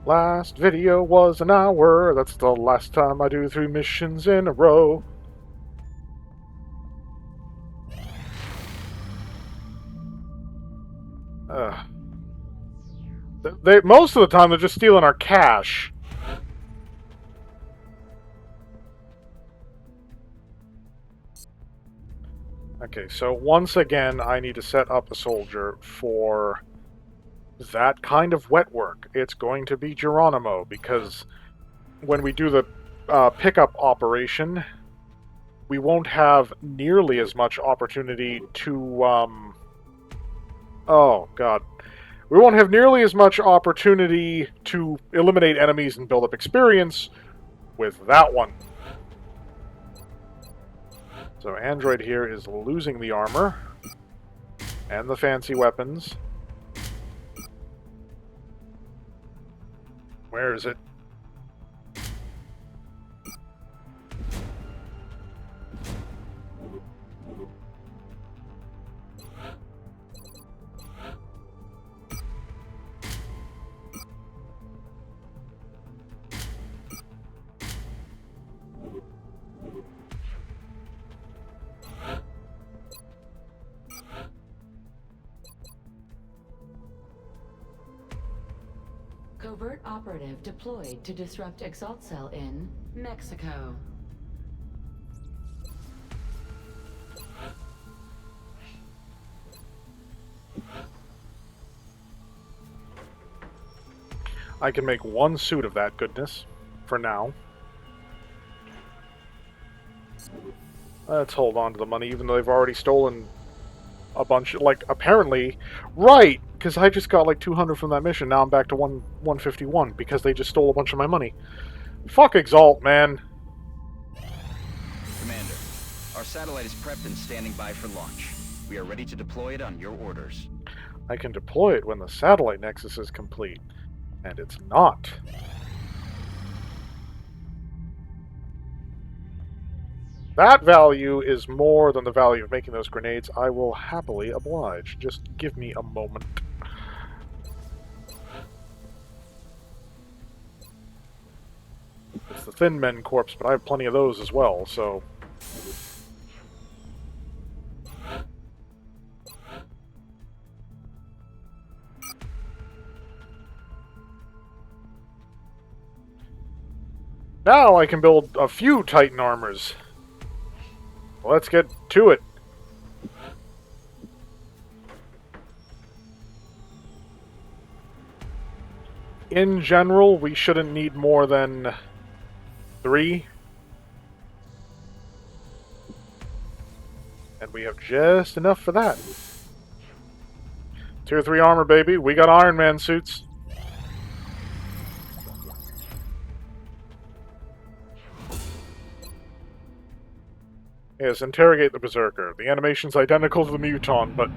Last video was an hour. That's the last time I do 3 missions in a row. Most of the time, they're just stealing our cash. Okay, so once again, I need to set up a soldier for that kind of wet work. It's going to be Geronimo, because when we do the pickup operation, we won't have nearly as much opportunity to, oh, God. We won't have nearly as much opportunity to eliminate enemies and build up experience with that one. So Android here is losing the armor and the fancy weapons. Where is it? Covert operative deployed to disrupt Exalt Cell in Mexico. I can make one suit of that goodness, for now. Let's hold on to the money, even though they've already stolen a bunch, like, apparently, right, because I just got like 200 from that mission, now I'm back to 151, because they just stole a bunch of my money. Fuck Exalt, man. Commander, our satellite is prepped and standing by for launch. We are ready to deploy it on your orders. I can deploy it when the satellite nexus is complete, and it's not. That value is more than the value of making those grenades. I will happily oblige. Just give me a moment. It's the Thin Men corpse, but I have plenty of those as well, so... Now I can build a few Titan armors. Let's get to it. In general, we shouldn't need more than 3. And we have just enough for that. Tier 3 armor, baby. We got Ironman suits. Yes, interrogate the Berserker. The animation's identical to the Muton, but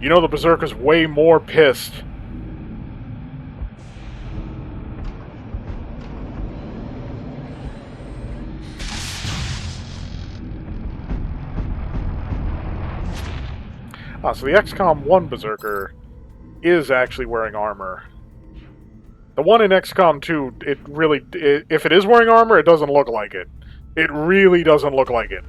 you know the Berserker's way more pissed. So the XCOM 1 Berserker is actually wearing armor. The one in XCOM 2, if it is wearing armor, it doesn't look like it. It really doesn't look like it.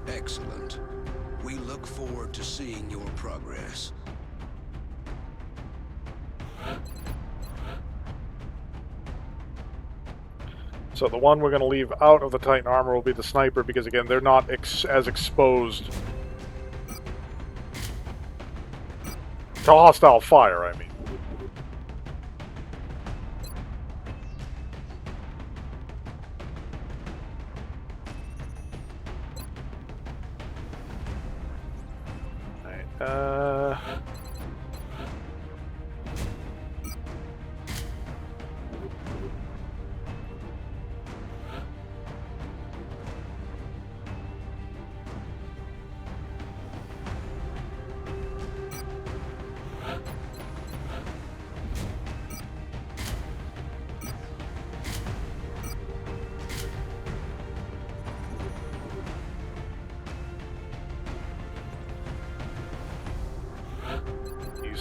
Excellent. We look forward to seeing your progress. So the one we're going to leave out of the Titan armor will be the sniper, because again, they're not as exposed to hostile fire, I mean. Alright,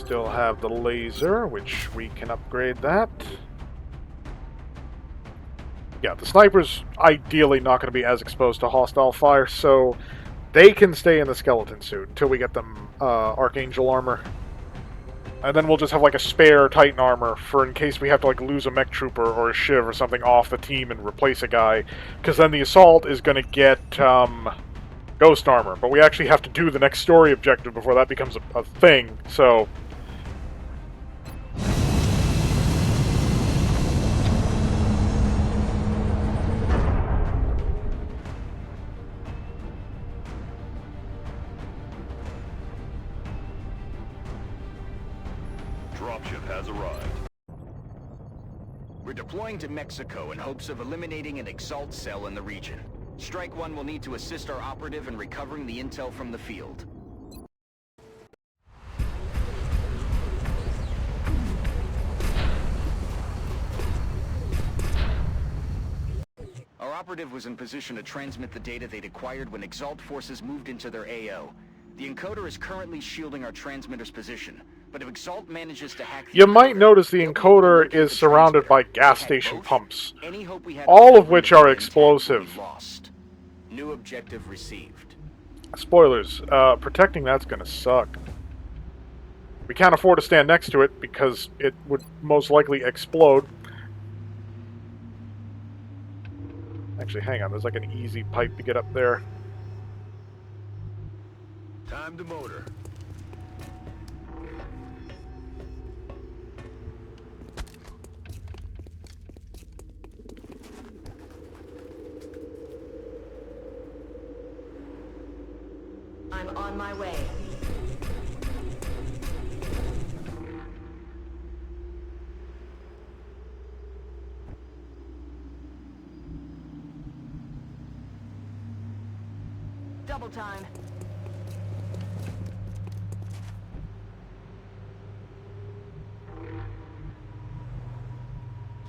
still have the laser, which we can upgrade that. Yeah, the sniper's ideally not going to be as exposed to hostile fire, so they can stay in the skeleton suit until we get them Archangel armor. And then we'll just have like a spare Titan armor for in case we have to like lose a mech trooper or a Shiv or something off the team and replace a guy. Because then the assault is going to get ghost armor, but we actually have to do the next story objective before that becomes a thing, so... Dropship has arrived. We're deploying to Mexico in hopes of eliminating an Exalt cell in the region. Strike One will need to assist our operative in recovering the intel from the field. Our operative was in position to transmit the data they'd acquired when Exalt forces moved into their AO. The encoder is currently shielding our transmitter's position, but if Exalt manages to hack... You might notice the encoder is surrounded by gas station pumps, all of which are explosive. New objective received. Spoilers, protecting that's gonna suck. We can't afford to stand next to it because it would most likely explode. Actually, hang on, there's like an easy pipe to get up there. Time to motor. I'm on my way. Double time.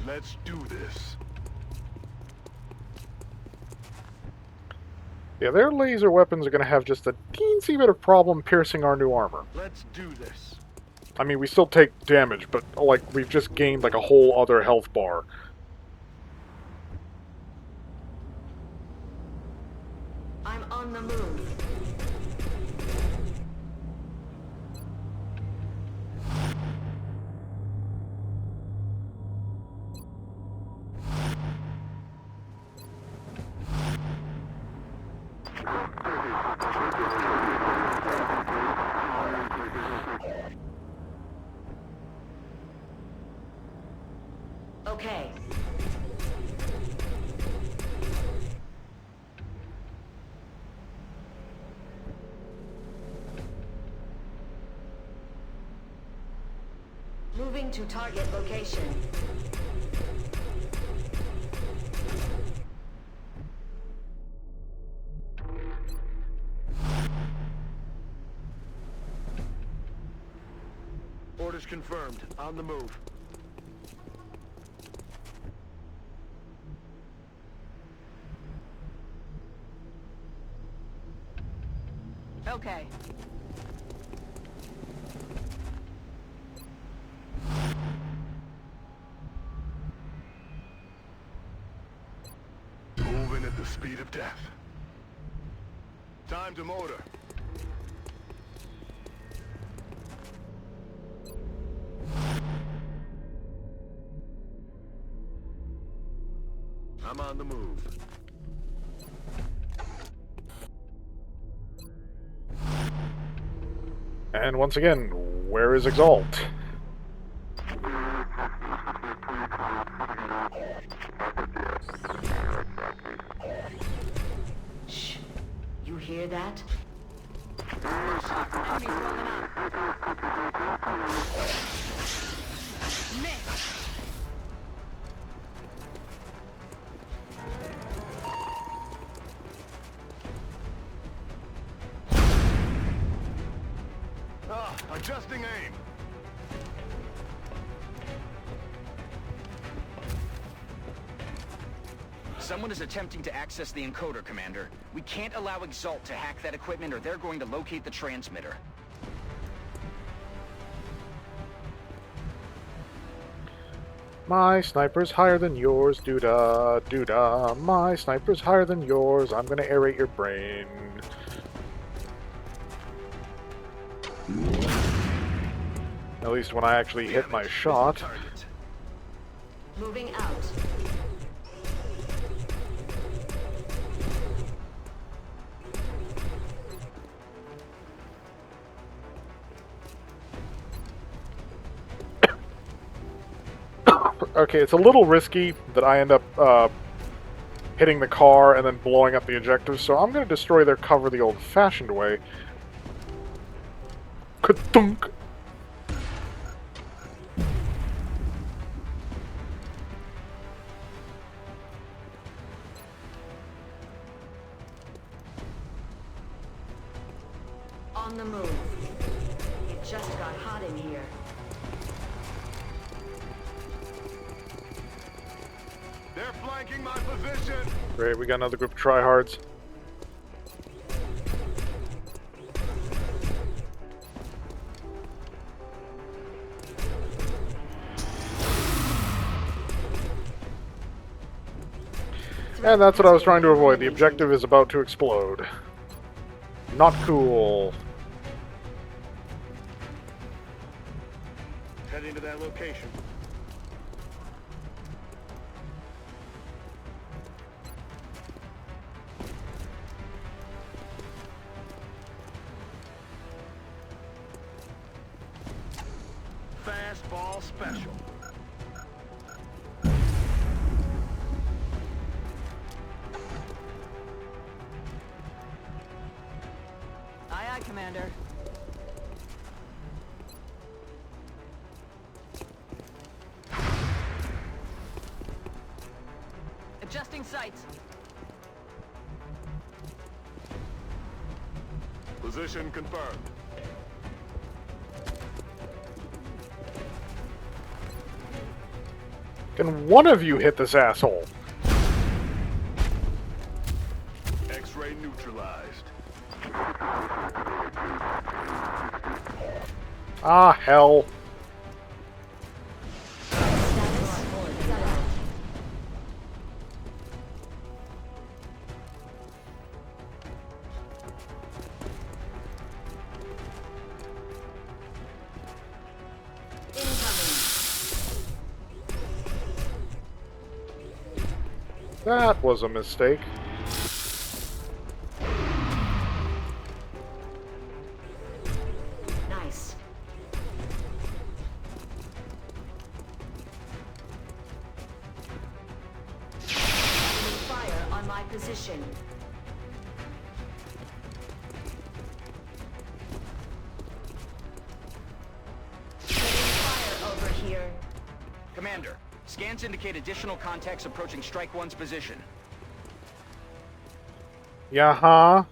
Let's do this. Yeah, their laser weapons are going to have just a teensy bit of problem piercing our new armor. Let's do this. I mean, we still take damage, but, like, we've just gained, like, a whole other health bar. I'm on the move. Okay. Moving to target location. Orders confirmed. On the move. Okay. Moving at the speed of death. Time to motor. I'm on the move. And once again, where is Exalt? Shh. You hear that? Adjusting aim. Someone is attempting to access the encoder, Commander. We can't allow Exalt to hack that equipment or they're going to locate the transmitter. My sniper's higher than yours, doo-da, doo-da. My sniper's higher than yours. I'm gonna aerate your brain. At least when I actually hit my shot. Target. Moving out. Okay, it's a little risky that I end up hitting the car and then blowing up the objectives, so I'm going to destroy their cover the old-fashioned way. Ka-thunk! On the move. It just got hot in here. They're flanking my position. Great, we got another group of tryhards. And that's what I was trying to avoid. The objective is about to explode. Not cool. Heading to that location. Fastball special. Aye, aye, Commander. Adjusting sights. Position confirmed. Can one of you hit this asshole? X-ray neutralized. Ah, hell. That was a mistake. Nice. Enemy fire on my position. Enemy fire over here. Commander, scans indicate additional contacts approaching Strike One's position. Yeah-huh.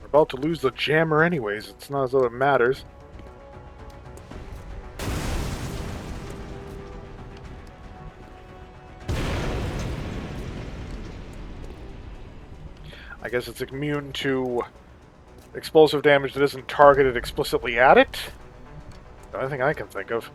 We're about to lose the jammer anyways. It's not as though it matters. I guess it's immune to explosive damage that isn't targeted explicitly at it. The only thing I can think of.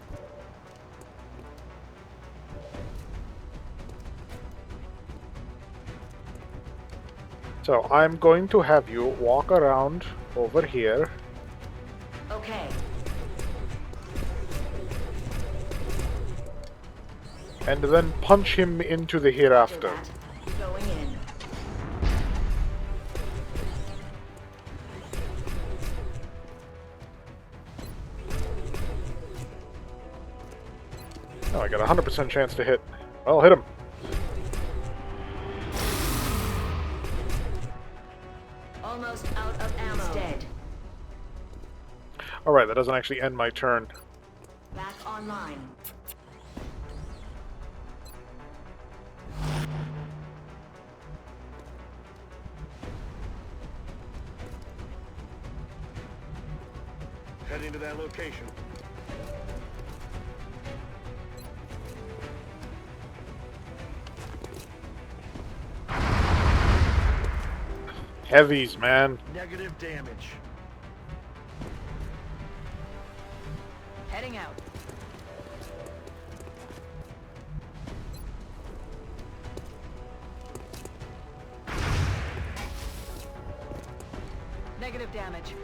So I'm going to have you walk around over here. Okay. And then punch him into the After hereafter. that, going in. Oh, I got a 100% chance to hit. Well, hit him. Almost out of ammo. He's dead. Alright, that doesn't actually end my turn. Back online. Heading to that location. Heavies, man. Negative damage. Heading out. negative damage.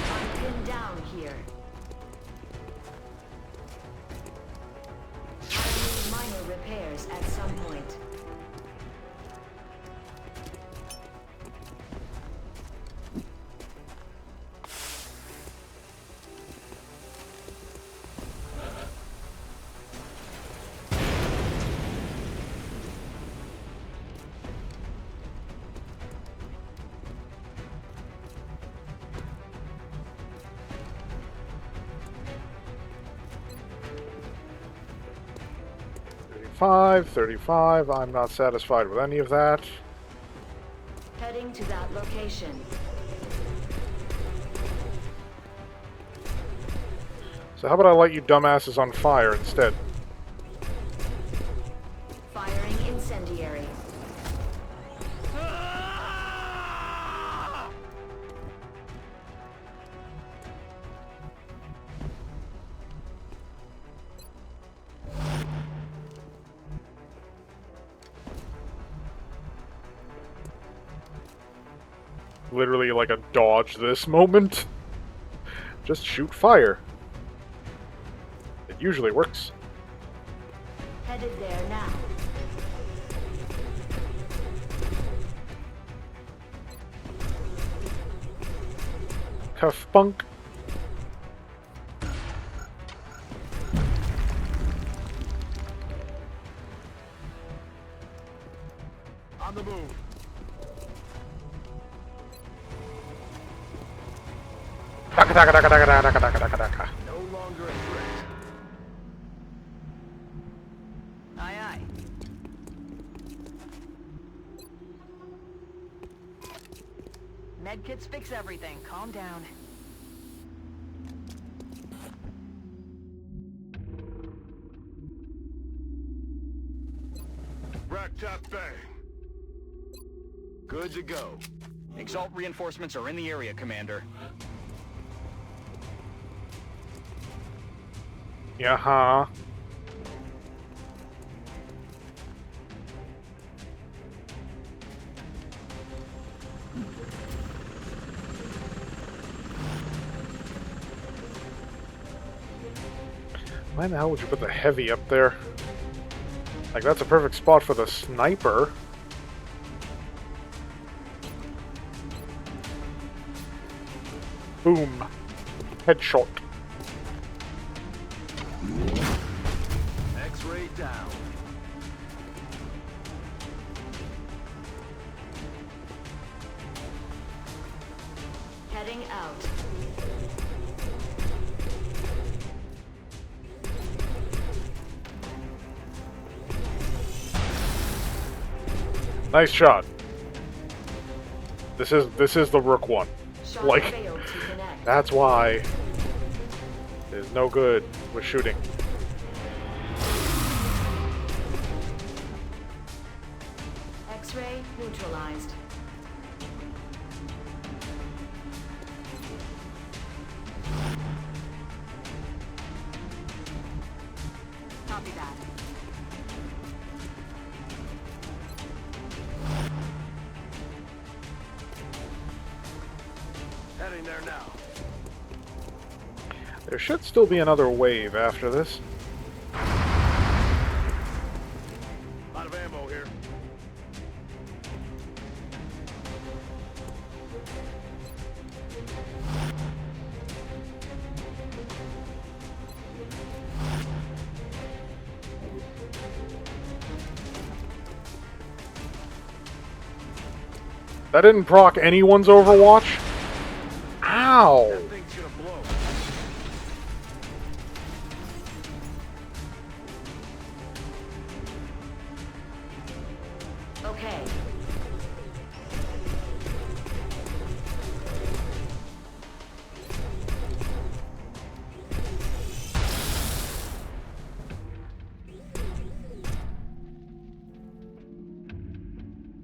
I'm pinned down here. I need minor repairs at some point. Five, 35. I'm not satisfied with any of that. Heading to that location. So how about I light you dumbasses on fire instead? Firing incendiary. Literally like a dodge this moment. Just shoot fire. It usually works. Headed there now. Cuff bunk. On the move. Taka taka taka taka taka taka taka taka. No longer a threat. Aye, aye. Medkits fix everything. Calm down. Rack tap bang. Good to go. Exalt reinforcements are in the area, Commander. Yeah. Why the hell would you put the heavy up there? Like, that's a perfect spot for the sniper. Boom. Headshot. X-ray down. Heading out. Nice shot. This is the Rook one. Shot Like, failed to connect. that's why it's no good with shooting. X-ray neutralized. Copy that. Heading there now. There should still be another wave after this. Out of ammo here. That didn't proc anyone's Overwatch? Ow! That thing's gonna blow. okay.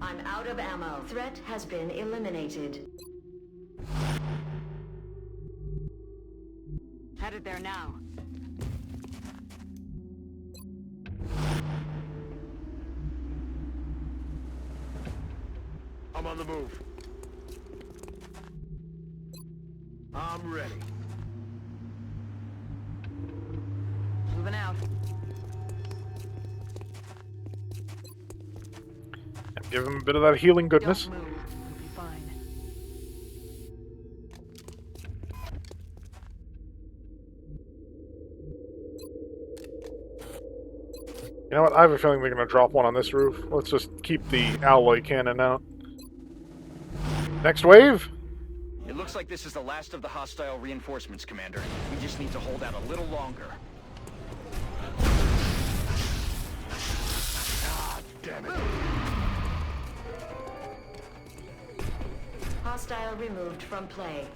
I'm out of ammo. Threat has been eliminated. Headed there now. I'm on the move. I'm ready. Moving out. Give him a bit of that healing goodness. Don't move. We'll be fine. You know what? I have a feeling they're going to drop one on this roof. Let's just keep the alloy cannon out. Next wave? It looks like this is the last of the hostile reinforcements, Commander. We just need to hold out a little longer. God damn it. Hostile removed from play.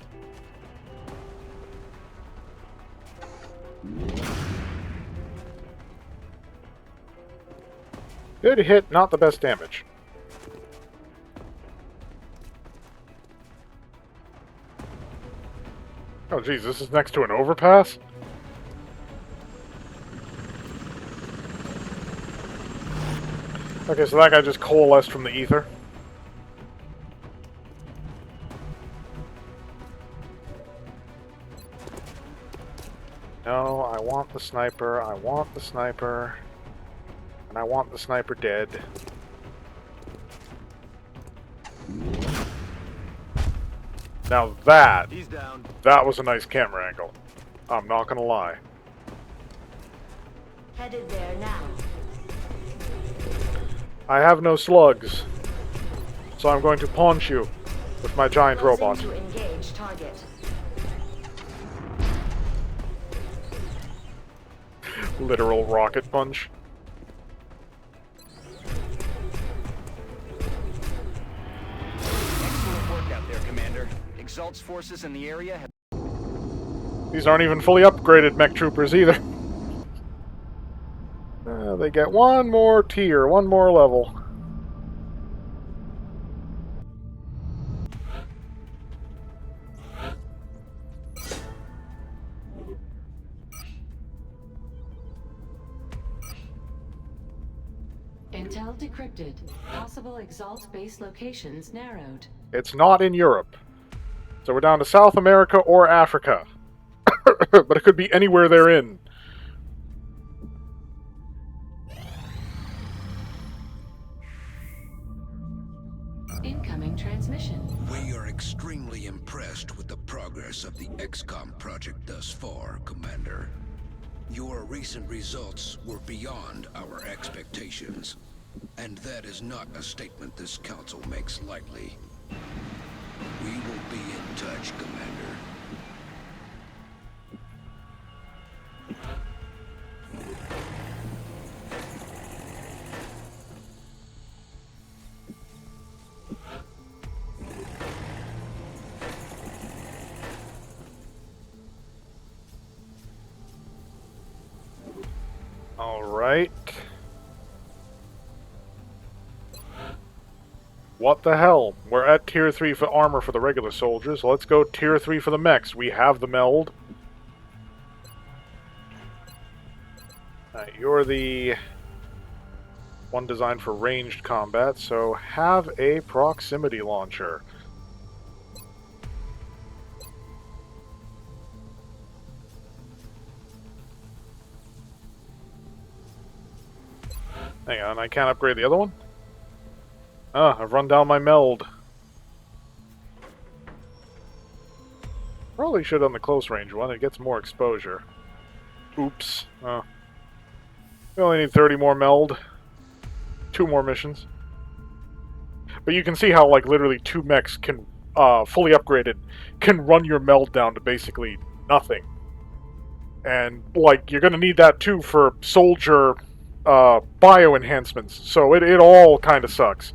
Good hit, not the best damage. Oh geez, this is next to an overpass? Okay, so that guy just coalesced from the ether. No, I want the sniper, I want the sniper, and I want the sniper dead. Now that He's down. was a nice camera angle. I'm not gonna lie. Headed there now. I have no slugs, so I'm going to punch you with my giant Closing robot. to engage target. Literal rocket punch. Excellent work out there, Commander. Exalt's forces in the area have... These aren't even fully upgraded mech troopers either. They get one more tier, one more level. Intel decrypted. Possible Exalt base locations narrowed. It's not in Europe. So we're down to South America or Africa. But it could be anywhere they're in. Incoming transmission. We are extremely impressed with the progress of the XCOM project thus far, Commander. Your recent results were beyond our expectations, and that is not a statement this council makes lightly. We will be in touch, Commander. Alright. What the hell? We're at tier 3 for armor for the regular soldiers. Let's go tier 3 for the mechs. We have the meld. You're the one designed for ranged combat, so have a proximity launcher. Hang on, I can't upgrade the other one? Ah, I've run down my meld. Probably should on the close range one, it gets more exposure. Oops. Oh. We only need 30 more meld. 2 more missions. But you can see how, like, literally 2 mechs can, fully upgraded, can run your meld down to basically nothing. And, like, you're gonna need that too for soldier, bio enhancements. So it all kinda sucks.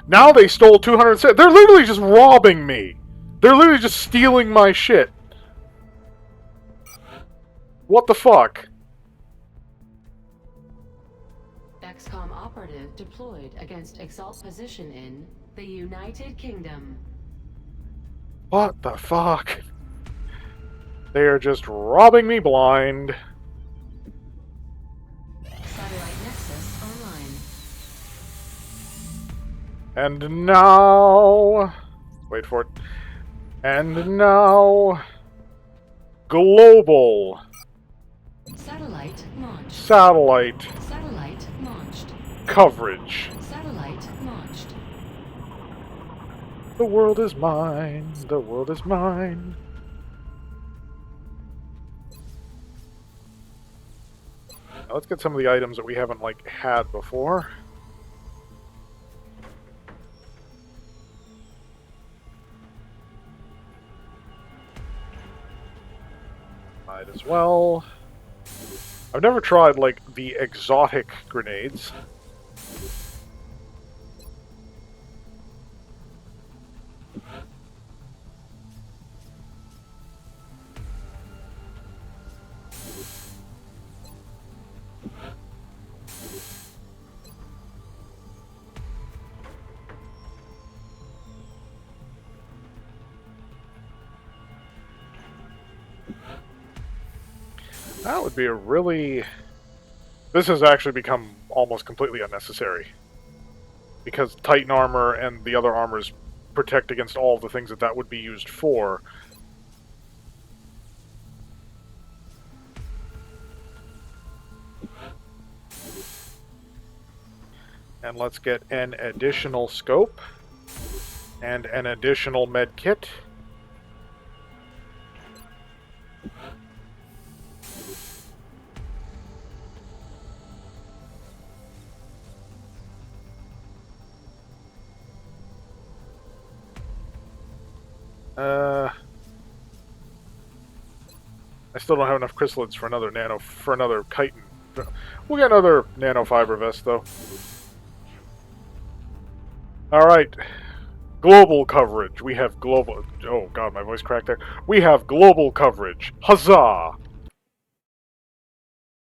Now they stole 200. They're literally just robbing me. They're literally just stealing my shit. What the fuck? XCOM operative deployed against Exalt position in the United Kingdom. What the fuck? They are just robbing me blind. Satellite Nexus online. And now... Wait for it. And now... Global Satellite launched. satellite Satellite launched. coverage. Satellite launched. The world is mine. The world is mine. Now let's get some of the items that we haven't, like, had before. Might as well. I've never tried, like, the exotic grenades. That would be a really... This has actually become almost completely unnecessary. Because Titan armor and the other armors protect against all of the things that that would be used for. And let's get an additional scope. And an additional med kit. I still don't have enough chrysalids for another chitin. We'll get another nanofiber vest, though. Alright. Global coverage. We have global... Oh, God, my voice cracked there. We have global coverage. Huzzah!